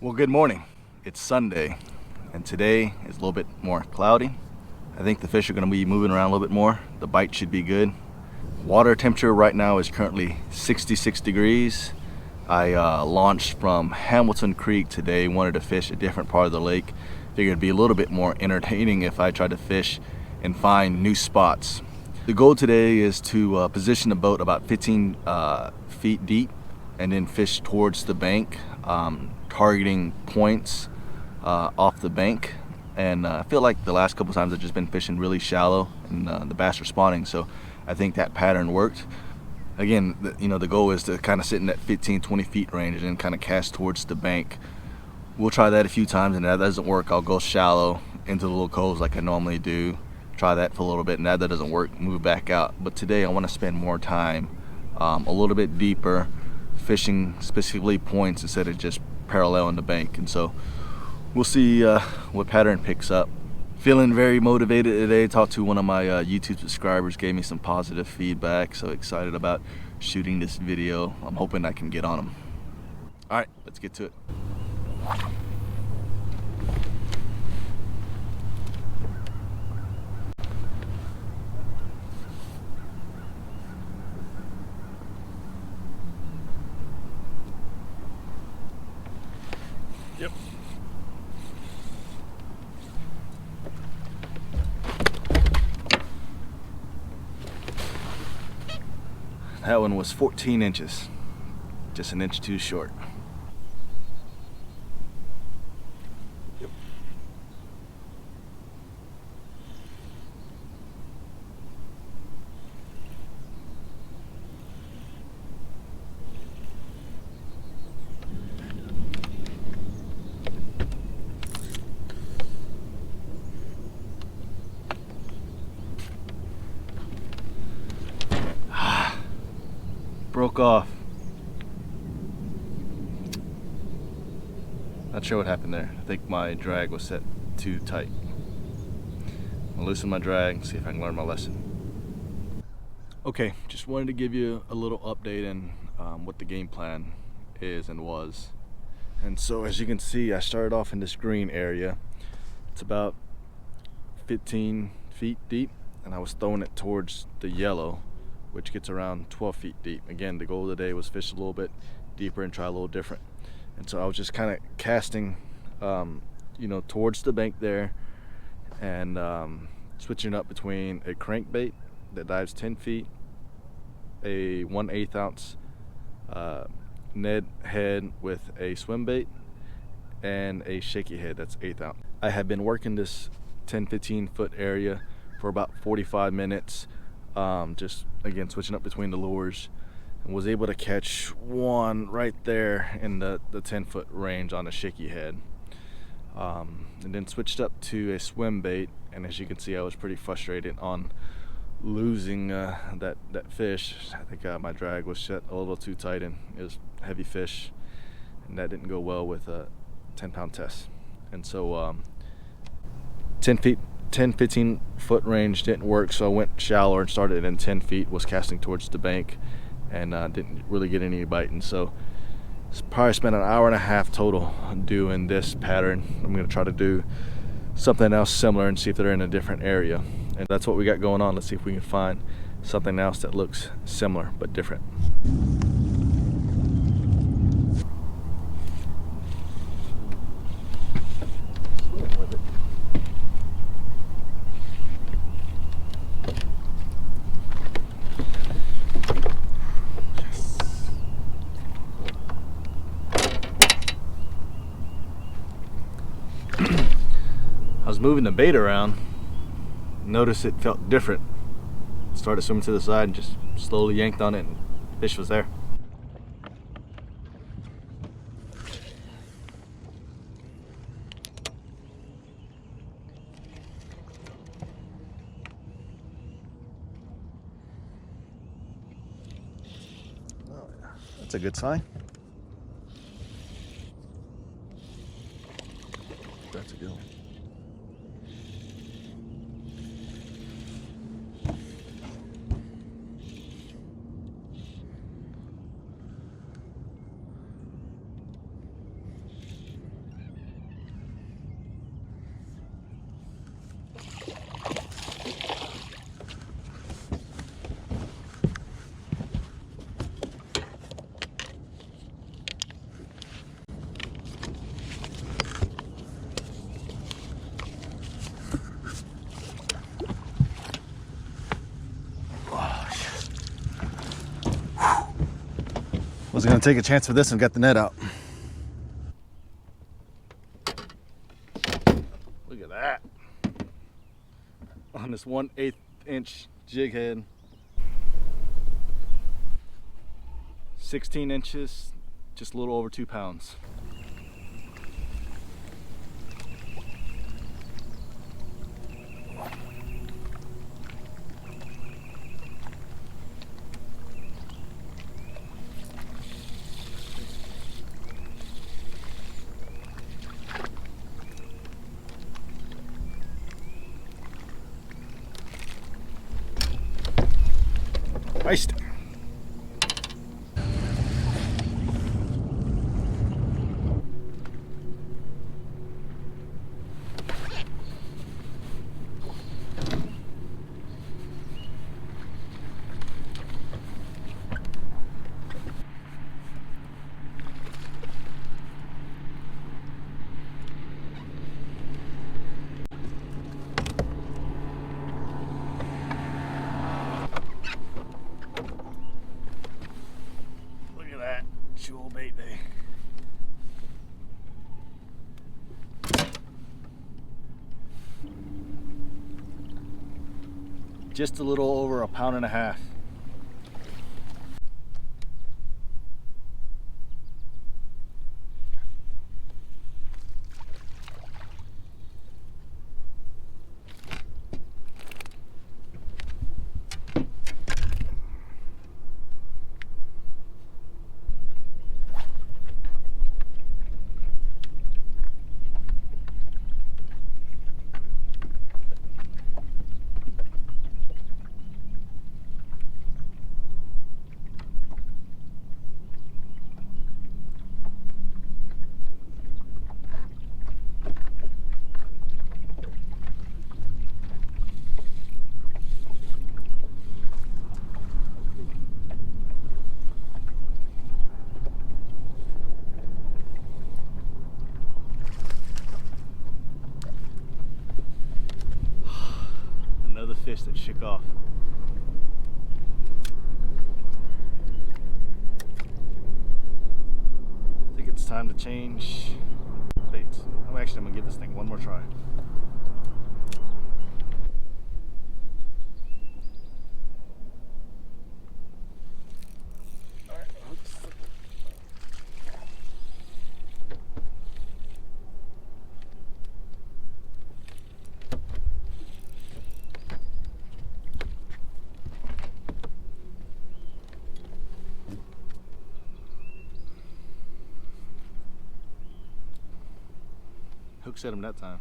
Well, good morning. It's Sunday, and today is a little bit more cloudy. I think the fish are going to be moving around a little bit more. The bite should be good. Water temperature right now is currently 66 degrees. I launched from Hamilton Creek today, wanted to fish a different part of the lake. Figured it'd be a little bit more entertaining if I tried to fish and find new spots. The goal today is to position the boat about 15 feet deep and then fish towards the bank, targeting points off the bank. And I feel like the last couple times I've just been fishing really shallow and the bass are spawning, so I think that pattern worked. Again, the goal is to kind of sit in that 15-20 feet range and then kind of cast towards the bank. We'll try that a few times, and if that doesn't work, I'll go shallow into the little coves like I normally do. Try that for a little bit, and that doesn't work, move back out. But today I want to spend more time a little bit deeper, fishing specifically points instead of just paralleling the bank. And so we'll see what pattern picks up. Feeling very motivated today. Talked to one of my YouTube subscribers, gave me some positive feedback, so excited about shooting this video. I'm hoping I can get on them. All right, let's get to it. Yep. That one was 14 inches, just an inch too short. Yep. Broke off. Not sure what happened there. I think my drag was set too tight. I'll loosen my drag, see if I can learn my lesson. Okay, just wanted to give you a little update on what the game plan is and was. And so as you can see, I started off in this green area. It's about 15 feet deep, and I was throwing it towards the yellow, which gets around 12 feet deep. Again, the goal of the day was fish a little bit deeper and try a little different. And so I was just kind of casting, towards the bank there, and switching up between a crankbait that dives 10 feet, a 1/8 ounce Ned head with a swim bait, and a shaky head that's 1/8 ounce. I have been working this 10-15 foot area for about 45 minutes. Just again switching up between the lures, and was able to catch one right there in the 10-foot range on a shaky head, and then switched up to a swim bait. And as you can see, I was pretty frustrated on losing that fish. I think my drag was set a little too tight, and it was heavy fish, and that didn't go well with a 10-pound test. And so 10-15 foot range didn't work, so I went shallower and started in 10 feet, was casting towards the bank, and didn't really get any bite. And so probably spent an hour and a half total doing this pattern. I'm going to try to do something else similar and see if they're in a different area, and that's what we got going on. Let's see if we can find something else that looks similar but different. I was moving the bait around, noticed it felt different, started swimming to the side and just slowly yanked on it, and fish was there. Oh, yeah. That's a good sign. That's a good one. Was gonna take a chance with this and got the net out. Look at that. On this 1/8 inch jig head. 16 inches, just a little over 2 pounds. Iced. Jewel bait day. Just a little over 1.5 pounds. Another fish that shook off. I think it's time to change baits. I'm gonna give this thing one more try. Hook set him that time.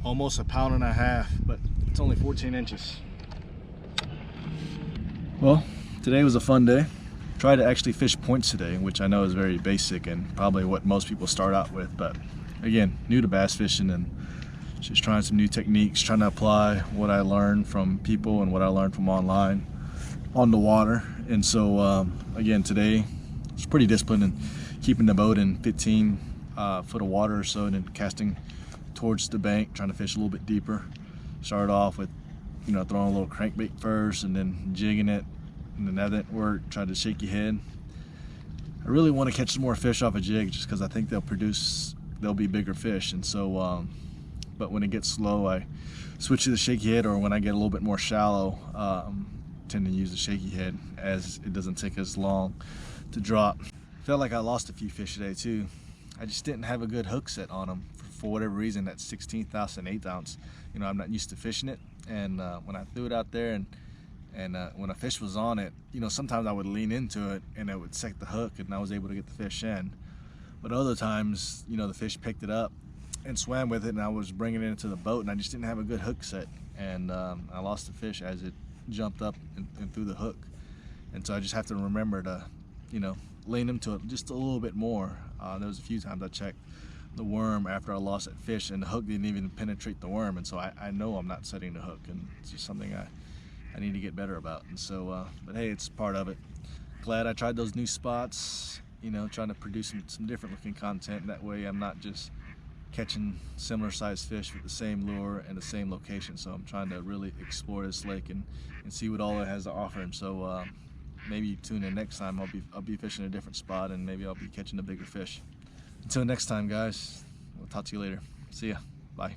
Almost 1.5 pounds, but it's only 14 inches. Well, today was a fun day. Tried to actually fish points today, which I know is very basic and probably what most people start out with, but again, new to bass fishing and just trying some new techniques, trying to apply what I learned from people and what I learned from online on the water. And so again, today it's pretty disciplined in keeping the boat in 15 foot of water or so, and then casting towards the bank, trying to fish a little bit deeper. Started off with throwing a little crankbait first and then jigging it, and then that didn't work. Tried the shaky head. I really want to catch some more fish off a jig just because I think they'll be bigger fish. And so but when it gets slow, I switch to the shaky head, or when I get a little bit more shallow, tend to use the shaky head as it doesn't take as long to drop. Felt like I lost a few fish today too. I just didn't have a good hook set on them for whatever reason. That 1/16 ounce and 1/8 ounce, I'm not used to fishing it. And when I threw it out there and when a fish was on it, sometimes I would lean into it and it would set the hook and I was able to get the fish in. But other times, the fish picked it up and swam with it, and I was bringing it into the boat and I just didn't have a good hook set, and I lost the fish as it jumped up and threw the hook. And so I just have to remember to lean into it just a little bit more. There was a few times I checked the worm after I lost that fish, and the hook didn't even penetrate the worm, and so I know I'm not setting the hook, and it's just something I need to get better about. And so, but hey, it's part of it. Glad I tried those new spots, you know, trying to produce some different looking content. That way I'm not just catching similar sized fish with the same lure and the same location. So I'm trying to really explore this lake and see what all it has to offer. And so maybe tune in next time. I'll be fishing a different spot, and maybe I'll be catching a bigger fish. Until next time, guys, we'll talk to you later. See ya. Bye.